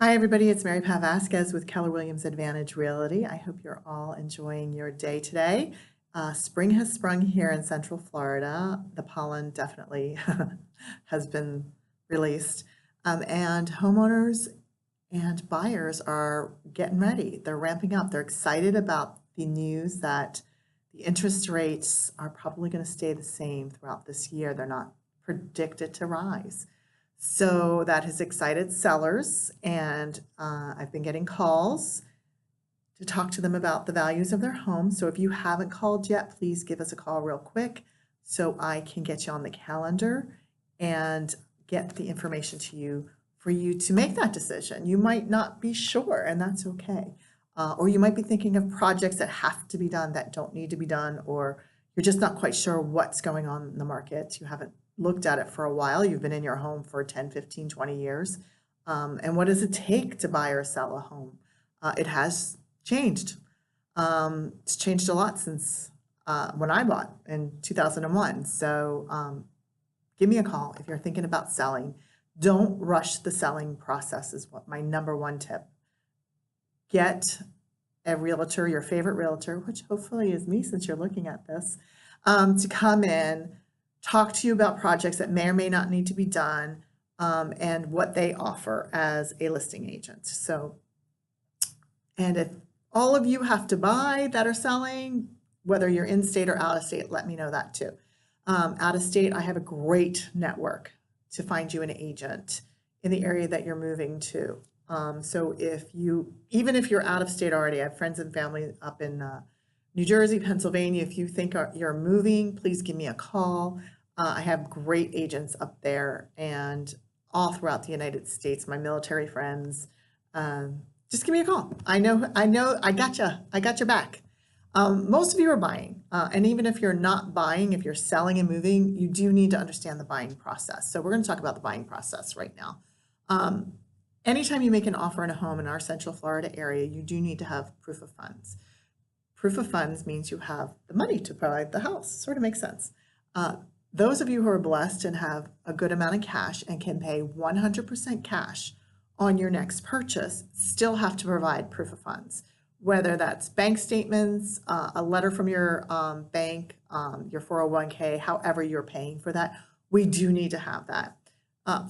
Hi, everybody. It's Mary Pat Vasquez with Keller Williams Advantage Realty. I hope you're all enjoying your day today. Spring has sprung here in Central Florida. The pollen definitely has been released. And homeowners and buyers are getting ready. They're ramping up. They're excited about the news that the interest rates are probably going to stay the same throughout this year. They're not predicted to rise. So that has excited sellers, and I've been getting calls to talk to them about the values of their home. So if you haven't called yet, please give us a call real quick so I can get you on the calendar and get the information to you for you to make that decision. You might not be sure, and that's okay. Or you might be thinking of projects that have to be done that don't need to be done, or you're just not quite sure what's going on in the market. You haven't looked at it for a while. You've been in your home for 10, 15, 20 years. And what does it take to buy or sell a home? It has changed. It's changed a lot since when I bought in 2001. So give me a call if you're thinking about selling. Don't rush the selling process is what my number one tip. Get a realtor, your favorite realtor, which hopefully is me since you're looking at this, to come in, talk to you about projects that may or may not need to be done, and what they offer as a listing agent. So, and if all of you have to buy that are selling, whether you're in state or out of state, let me know that too. Out of state, I have a great network to find you an agent in the area that you're moving to. So even if you're out of state already, I have friends and family up in New Jersey, Pennsylvania. If you think you're moving, please give me a call. I have great agents up there and all throughout the United States, my military friends. Just give me a call. I know, I gotcha. I got your back. Most of you are buying, and even if you're not buying, if you're selling and moving, you do need to understand the buying process. So we're going to talk about the buying process right now. Anytime you make an offer in a home in our Central Florida area, you do need to have proof of funds. Proof of funds means you have the money to buy the house. Sort of makes sense. Those of you who are blessed and have a good amount of cash and can pay 100% cash on your next purchase still have to provide proof of funds, whether that's bank statements, a letter from your bank, your 401k, however you're paying for that. We do need to have that.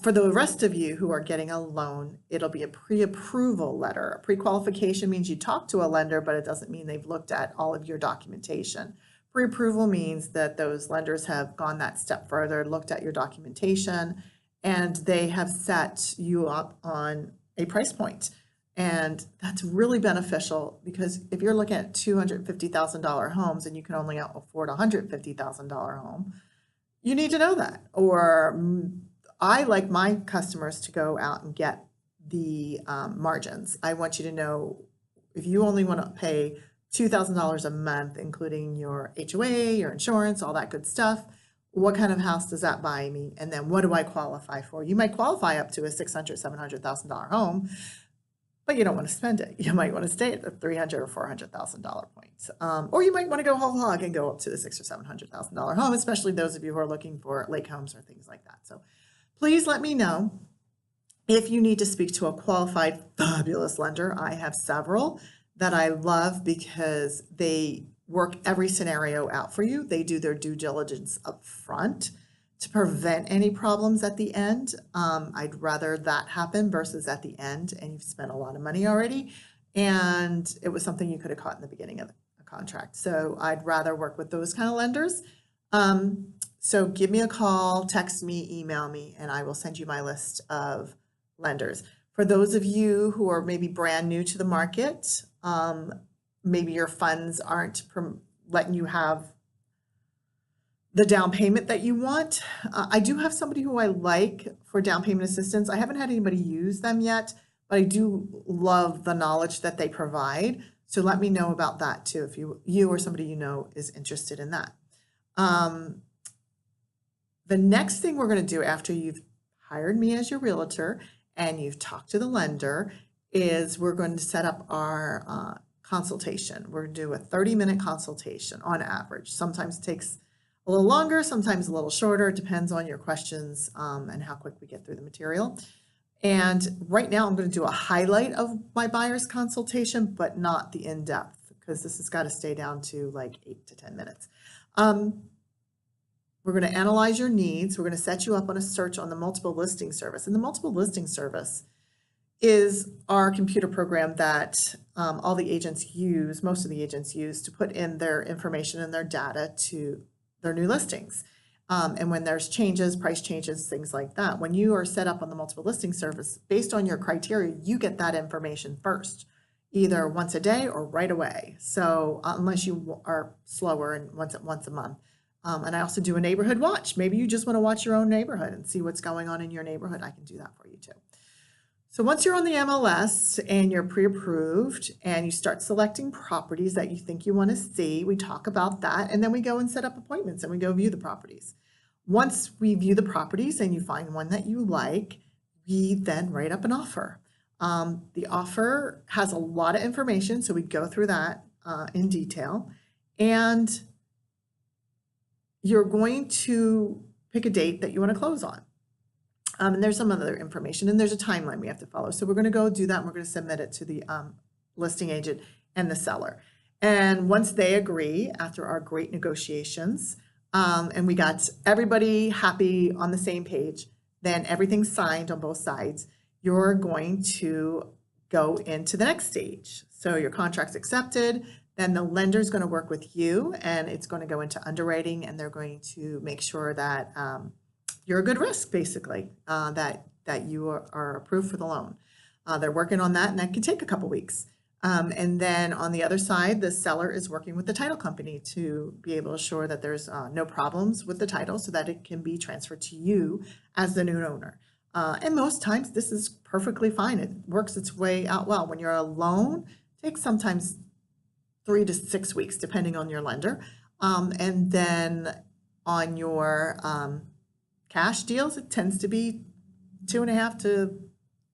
For the rest of you who are getting a loan, it'll be a pre-approval letter. A pre-qualification means you talk to a lender, but it doesn't mean they've looked at all of your documentation. Pre-approval means that those lenders have gone that step further, looked at your documentation, and they have set you up on a price point. And that's really beneficial because if you're looking at $250,000 homes and you can only afford a $150,000 home, you need to know that. Or I like my customers to go out and get the margins. I want you to know if you only want to pay $2,000 a month, including your HOA, your insurance, all that good stuff, what kind of house does that buy me? And then what do I qualify for? You might qualify up to a $600,000, $700,000 home, but you don't want to spend it. You might want to stay at the $300,000 or $400,000 points. Or you might want to go whole hog and go up to the $600,000 or $700,000 home, especially those of you who are looking for lake homes or things like that. So please let me know if you need to speak to a qualified, fabulous lender. I have several that I love because they work every scenario out for you. They do their due diligence up front to prevent any problems at the end. I'd rather that happen versus at the end and you've spent a lot of money already and it was something you could have caught in the beginning of the contract. So I'd rather work with those kind of lenders. So give me a call, text me, email me, and I will send you my list of lenders. For those of you who are maybe brand new to the market, maybe your funds aren't letting you have the down payment that you want. I do have somebody who I like for down payment assistance. I haven't had anybody use them yet, but I do love the knowledge that they provide. So let me know about that too, if you or somebody you know is interested in that. The next thing we're going to do after you've hired me as your realtor and you've talked to the lender is we're going to set up our consultation. We're going to do a 30-minute consultation on average. Sometimes it takes a little longer, sometimes a little shorter. It depends on your questions and how quick we get through the material. And right now I'm going to do a highlight of my buyer's consultation, but not the in-depth, because this has got to stay down to like 8 to 10 minutes. We're going to analyze your needs. We're going to set you up on a search on the multiple listing service. And the multiple listing service is our computer program that all the agents use, most of the agents use, to put in their information and their data to their new listings. And when there's changes, price changes, things like that, when you are set up on the multiple listing service, based on your criteria, you get that information first, either once a day or right away. So unless you are slower and once a month. And I also do a neighborhood watch. Maybe you just want to watch your own neighborhood and see what's going on in your neighborhood. I can do that for you too. So once you're on the MLS and you're pre-approved and you start selecting properties that you think you want to see, we talk about that, and then we go and set up appointments and we go view the properties. Once we view the properties and you find one that you like, we then write up an offer. The offer has a lot of information, so we go through that in detail, and you're going to pick a date that you want to close on. And there's some other information, and there's a timeline we have to follow. So we're going to go do that, and we're going to submit it to the listing agent and the seller. And once they agree, after our great negotiations, and we got everybody happy on the same page, then everything's signed on both sides, you're going to go into the next stage. So your contract's accepted, then the lender's going to work with you, and it's going to go into underwriting, and they're going to make sure that you're a good risk, basically, that you are approved for the loan. They're working on that, and that can take a couple weeks. And then on the other side, the seller is working with the title company to be able to assure that there's no problems with the title so that it can be transferred to you as the new owner. And most times this is perfectly fine. It works its way out well. When you're a loan, it takes sometimes 3 to 6 weeks, depending on your lender. And then on your cash deals, it tends to be 2.5 to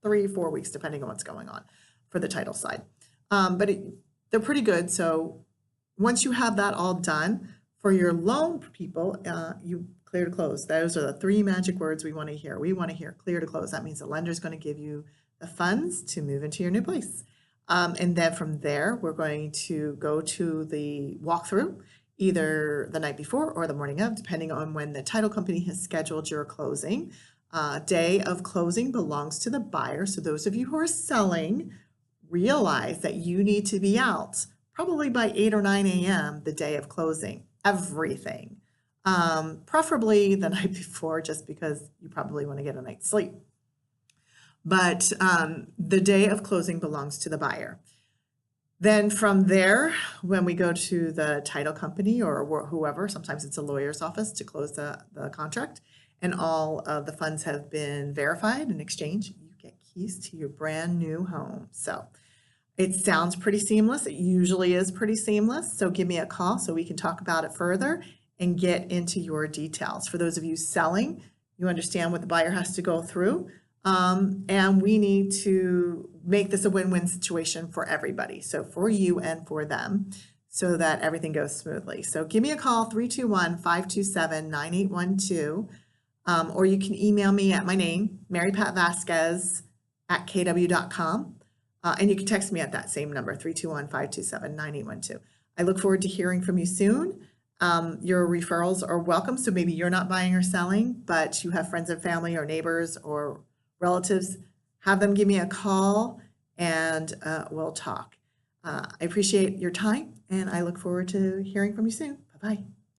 3, 4 weeks, depending on what's going on for the title side. But they're pretty good. So once you have that all done, for your loan people, you clear to close. Those are the 3 magic words we want to hear. We want to hear clear to close. That means the lender is going to give you the funds to move into your new place. And then from there, we're going to go to the walkthrough, either the night before or the morning of, depending on when the title company has scheduled your closing. Day of closing belongs to the buyer. So those of you who are selling, realize that you need to be out probably by 8 or 9 a.m. the day of closing, everything. Preferably the night before, just because you probably want to get a night's sleep. But the day of closing belongs to the buyer. Then from there, when we go to the title company or whoever, sometimes it's a lawyer's office to close the contract, and all of the funds have been verified and exchanged, you get keys to your brand new home. So it sounds pretty seamless. It usually is pretty seamless. So give me a call so we can talk about it further and get into your details. For those of you selling, you understand what the buyer has to go through. And we need to make this a win-win situation for everybody. So for you and for them, so that everything goes smoothly. So give me a call, 321-527-9812. Or you can email me at my name, Mary Pat Vasquez @kw.com. And you can text me at that same number, 321-527-9812. I look forward to hearing from you soon. Your referrals are welcome. So maybe you're not buying or selling, but you have friends and family or neighbors or relatives. Have them give me a call and we'll talk. I appreciate your time, and I look forward to hearing from you soon. Bye-bye.